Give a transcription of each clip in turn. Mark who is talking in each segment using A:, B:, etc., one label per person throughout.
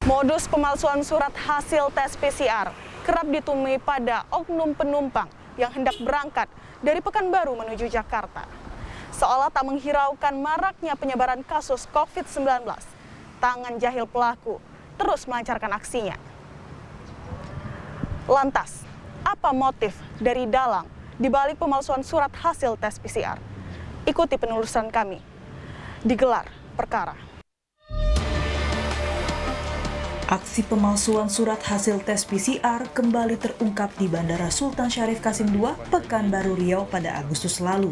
A: Modus pemalsuan surat hasil tes PCR kerap ditemui pada oknum penumpang yang hendak berangkat dari Pekanbaru menuju Jakarta. Seolah tak menghiraukan maraknya penyebaran kasus COVID-19, tangan jahil pelaku terus melancarkan aksinya. Lantas, apa motif dari dalang di balik pemalsuan surat hasil tes PCR? Ikuti penelusuran kami. Digelar perkara.
B: Aksi pemalsuan surat hasil tes PCR kembali terungkap di Bandara Sultan Syarif Qasim II, Pekanbaru Riau pada Agustus lalu.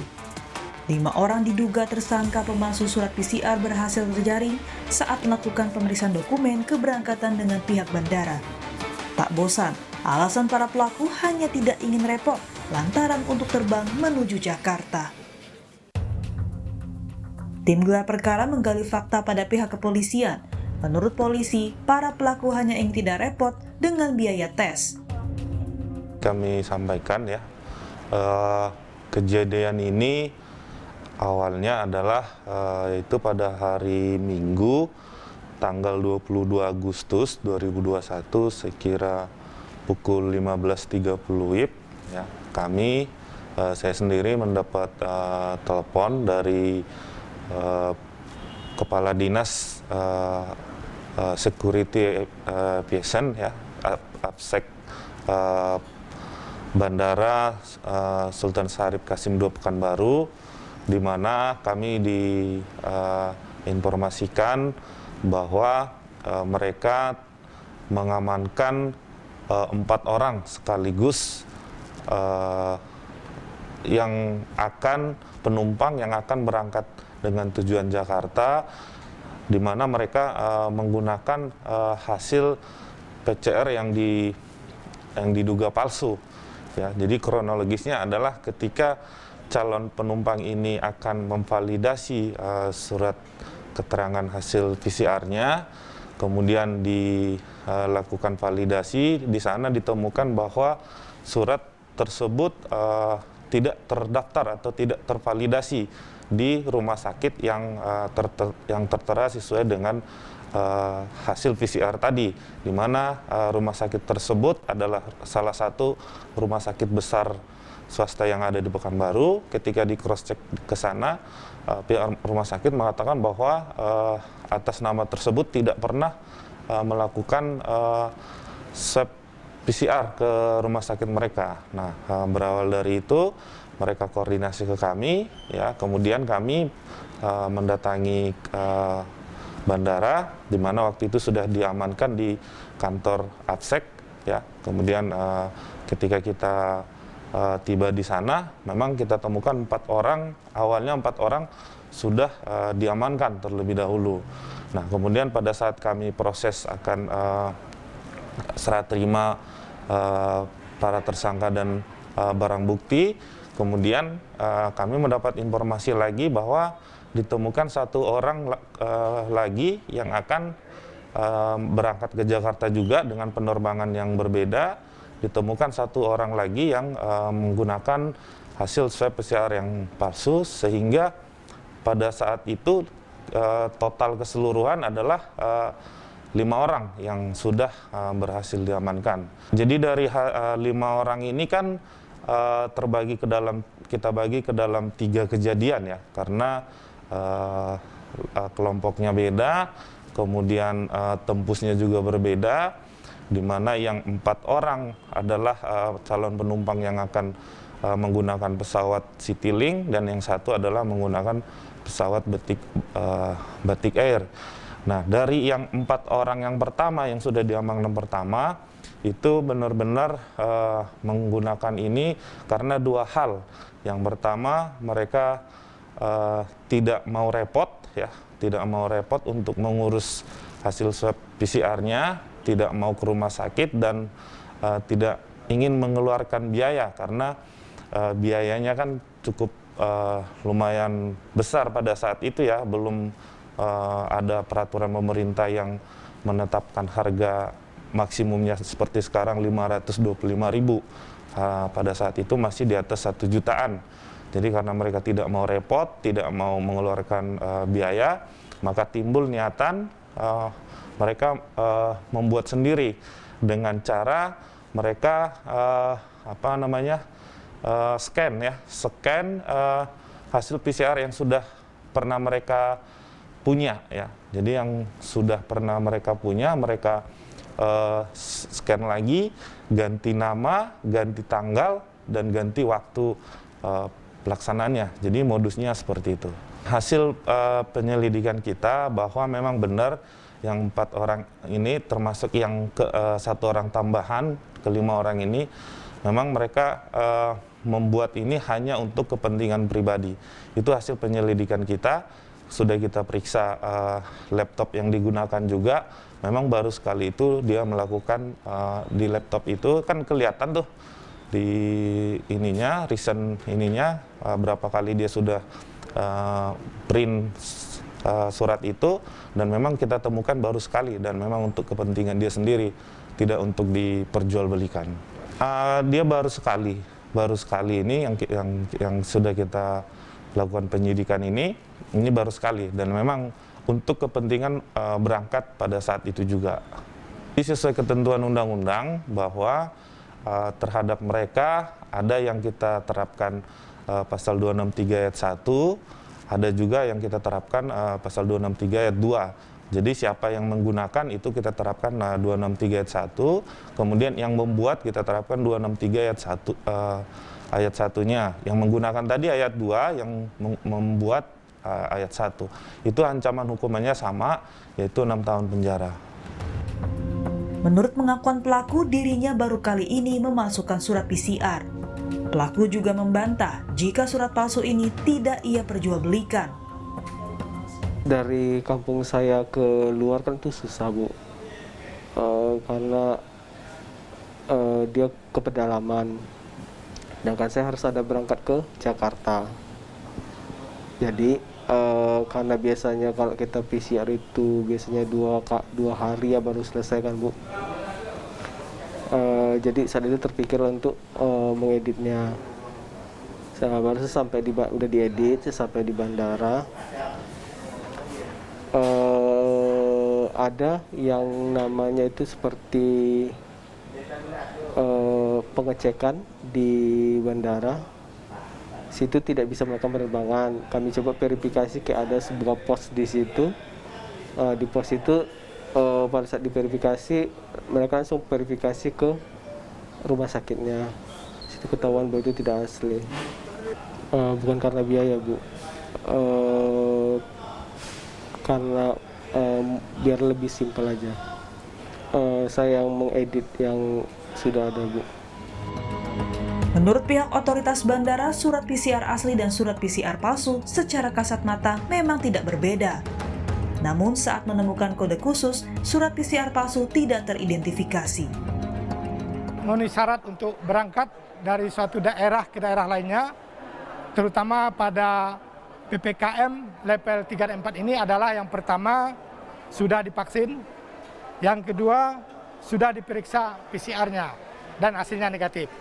B: 5 orang diduga tersangka pemalsu surat PCR berhasil terjaring saat melakukan pemeriksaan dokumen keberangkatan dengan pihak bandara. Tak bosan, alasan para pelaku hanya tidak ingin repot lantaran untuk terbang menuju Jakarta. Tim gelar perkara menggali fakta pada pihak kepolisian. Menurut polisi, para pelaku hanya ingin tidak repot dengan biaya tes.
C: Kami sampaikan ya, kejadian ini awalnya adalah itu pada hari Minggu, tanggal 22 Agustus 2021, sekira pukul 15.30 WIB. Ya, saya sendiri mendapat telepon dari Kepala Dinas Security Aviation ya, APSEC Bandara Sultan Syarif Qasim II Pekanbaru, di mana kami diinformasikan bahwa mereka mengamankan 4 orang sekaligus penumpang yang akan berangkat dengan tujuan Jakarta, di mana mereka menggunakan hasil PCR yang diduga palsu. Ya, jadi kronologisnya adalah ketika calon penumpang ini akan memvalidasi surat keterangan hasil PCR-nya, kemudian dilakukan validasi, di sana ditemukan bahwa surat tersebut tidak terdaftar atau tidak tervalidasi di rumah sakit yang tertera sesuai dengan hasil PCR tadi, di mana rumah sakit tersebut adalah salah satu rumah sakit besar swasta yang ada di Pekanbaru. Ketika di cross check ke sana, pihak rumah sakit mengatakan bahwa atas nama tersebut tidak pernah melakukan swab PCR ke rumah sakit mereka. Nah, berawal dari itu mereka koordinasi ke kami, ya, kemudian kami mendatangi bandara, di mana waktu itu sudah diamankan di kantor APSEC, ya. Kemudian ketika kita tiba di sana, memang kita temukan 4 orang, awalnya 4 orang sudah diamankan terlebih dahulu. Nah, kemudian pada saat kami proses akan serah terima para tersangka dan barang bukti, kemudian kami mendapat informasi lagi bahwa ditemukan 1 orang lagi yang akan berangkat ke Jakarta juga dengan penerbangan yang berbeda. Ditemukan 1 orang lagi yang menggunakan hasil swab PCR yang palsu, sehingga pada saat itu total keseluruhan adalah 5 orang yang sudah berhasil diamankan. Jadi dari 5 orang ini kan kita bagi ke dalam 3 kejadian ya, karena kelompoknya beda, kemudian tempusnya juga berbeda, di mana yang 4 orang adalah calon penumpang yang akan menggunakan pesawat Citylink, dan yang 1 adalah menggunakan pesawat Batik Air. Nah, dari yang 4 orang yang pertama yang sudah diamankan pertama, itu benar-benar menggunakan ini karena 2 hal. Yang pertama, mereka tidak mau repot, ya, tidak mau repot untuk mengurus hasil swab PCR-nya, tidak mau ke rumah sakit, dan tidak ingin mengeluarkan biaya karena biayanya kan cukup lumayan besar pada saat itu ya, belum ada peraturan pemerintah yang menetapkan harga maksimumnya seperti sekarang 525.000. Pada saat itu masih di atas 1 jutaan. Jadi karena mereka tidak mau repot, tidak mau mengeluarkan biaya, maka timbul niatan mereka membuat sendiri dengan cara mereka scan hasil PCR yang sudah pernah mereka punya ya. Jadi yang sudah pernah mereka punya, mereka scan lagi, ganti nama, ganti tanggal, dan ganti waktu pelaksanaannya. Jadi modusnya seperti itu. Hasil penyelidikan kita bahwa memang benar yang 4 orang ini, termasuk yang satu orang tambahan, ke 5 orang ini, memang mereka membuat ini hanya untuk kepentingan pribadi. Itu hasil penyelidikan kita, sudah kita periksa laptop yang digunakan juga, memang baru sekali itu dia melakukan di laptop itu, kan kelihatan tuh di ininya, recent ininya, berapa kali dia sudah print surat itu, dan memang kita temukan baru sekali, dan memang untuk kepentingan dia sendiri, tidak untuk diperjualbelikan. Dia baru sekali ini yang sudah kita lakukan penyidikan ini baru sekali, dan memang untuk kepentingan berangkat pada saat itu juga. Jadi sesuai ketentuan undang-undang bahwa terhadap mereka ada yang kita terapkan pasal 263 ayat 1, ada juga yang kita terapkan pasal 263 ayat 2. Jadi siapa yang menggunakan itu kita terapkan 263 ayat 1, kemudian yang membuat kita terapkan 263 ayat 1 ayat 1-nya. Yang menggunakan tadi ayat 2, yang membuat ayat 1. Itu ancaman hukumannya sama, yaitu 6 tahun penjara.
B: Menurut pengakuan pelaku, dirinya baru kali ini memasukkan surat PCR. Pelaku juga membantah jika surat palsu ini tidak ia perjualbelikan.
D: Dari kampung saya ke luar kan itu susah, Bu. Karena dia ke pedalaman. Sedangkan saya harus ada berangkat ke Jakarta. Jadi karena biasanya kalau kita PCR itu biasanya dua hari ya baru selesai kan, Bu. Jadi saat itu terpikir untuk mengeditnya. Saya baru sampai udah diedit, sampai di bandara. Ada yang namanya itu seperti pengecekan di bandara. Situ tidak bisa melakukan penerbangan. Kami coba verifikasi kayak ada sebuah pos di situ. Di pos itu pada saat diverifikasi mereka langsung verifikasi ke rumah sakitnya. Situ ketahuan bahwa itu tidak asli. Bukan karena biaya, Bu. Karena biar lebih simpel aja. Saya yang mengedit yang sudah ada, Bu.
B: Menurut pihak otoritas bandara, surat PCR asli dan surat PCR palsu secara kasat mata memang tidak berbeda. Namun saat menemukan kode khusus, surat PCR palsu tidak teridentifikasi.
E: Memenuhi syarat untuk berangkat dari suatu daerah ke daerah lainnya, terutama pada PPKM level 3 dan 4 ini adalah yang pertama sudah divaksin, yang kedua sudah diperiksa PCR-nya dan hasilnya negatif.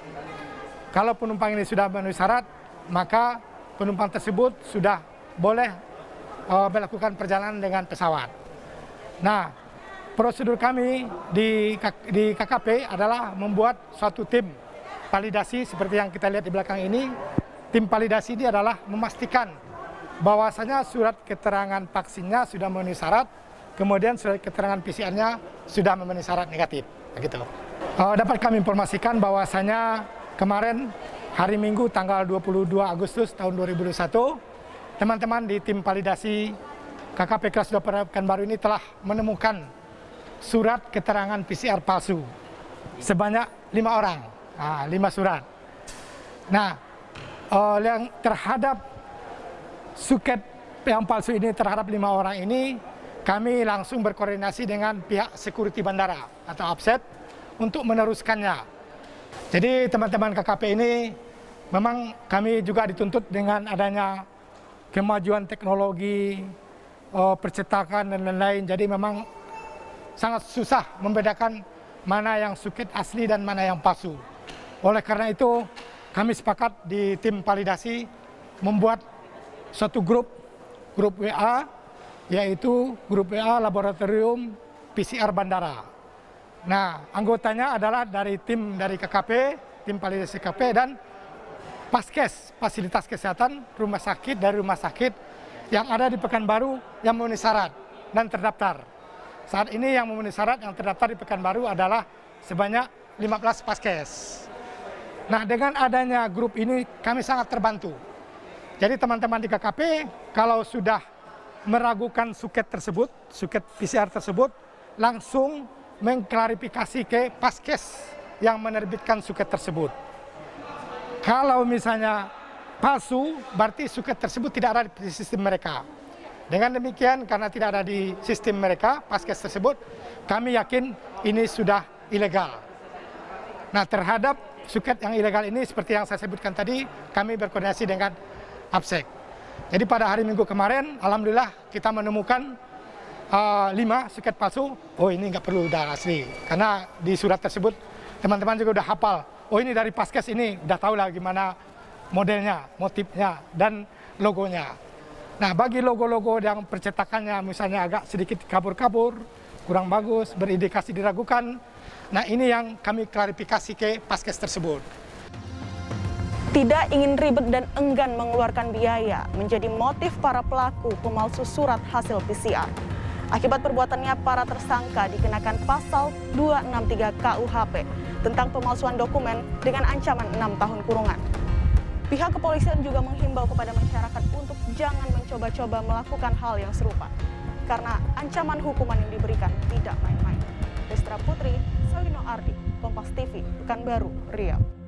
E: Kalau penumpang ini sudah memenuhi syarat, maka penumpang tersebut sudah boleh melakukan perjalanan dengan pesawat. Nah, prosedur kami di KKP adalah membuat suatu tim validasi seperti yang kita lihat di belakang ini. Tim validasi ini adalah memastikan bahwasanya surat keterangan vaksinnya sudah memenuhi syarat, kemudian surat keterangan PCR-nya sudah memenuhi syarat negatif. Begitu. Dapat kami informasikan bahwasanya kemarin hari Minggu tanggal 22 Agustus tahun 2021, teman-teman di tim validasi KKP Kelas 2 Pekanbaru ini telah menemukan surat keterangan PCR palsu sebanyak 5 orang, 5 surat. Nah, yang terhadap suket yang palsu ini terhadap 5 orang ini, kami langsung berkoordinasi dengan pihak security bandara atau offset untuk meneruskannya. Jadi teman-teman KKP ini memang kami juga dituntut dengan adanya kemajuan teknologi, percetakan dan lain-lain. Jadi memang sangat susah membedakan mana yang suket asli dan mana yang palsu. Oleh karena itu kami sepakat di tim validasi membuat suatu grup WA yaitu grup A Laboratorium PCR Bandara. Nah, anggotanya adalah dari tim dari KKP, tim validasi KKP, dan Paskes, fasilitas kesehatan rumah sakit dari rumah sakit yang ada di Pekanbaru yang memenuhi syarat dan terdaftar. Saat ini yang memenuhi syarat yang terdaftar di Pekanbaru adalah sebanyak 15 Paskes. Nah, dengan adanya grup ini kami sangat terbantu. Jadi teman-teman di KKP kalau sudah meragukan suket tersebut, suket PCR tersebut, langsung mengklarifikasi ke Paskes yang menerbitkan suket tersebut. Kalau misalnya palsu, berarti suket tersebut tidak ada di sistem mereka. Dengan demikian, karena tidak ada di sistem mereka, Paskes tersebut, kami yakin ini sudah ilegal. Nah, terhadap suket yang ilegal ini, seperti yang saya sebutkan tadi, kami berkoordinasi dengan APSEK. Jadi pada hari Minggu kemarin, alhamdulillah kita menemukan 5 suket palsu. Oh, ini nggak perlu udah asli, karena di surat tersebut teman-teman juga udah hafal. Oh, ini dari Paskes, ini udah tahu lah gimana modelnya, motifnya, dan logonya. Nah, bagi logo-logo yang percetakannya misalnya agak sedikit kabur-kabur, kurang bagus, berindikasi diragukan, nah ini yang kami klarifikasi ke Paskes tersebut.
A: Tidak ingin ribet dan enggan mengeluarkan biaya menjadi motif para pelaku pemalsu surat hasil PCR. Akibat perbuatannya, para tersangka dikenakan pasal 263 KUHP tentang pemalsuan dokumen dengan ancaman 6 tahun kurungan. Pihak kepolisian juga menghimbau kepada masyarakat untuk jangan mencoba-coba melakukan hal yang serupa, karena ancaman hukuman yang diberikan tidak main-main. Destra Putri, Salino Ardi, Kompas TV, Pekanbaru, Riau.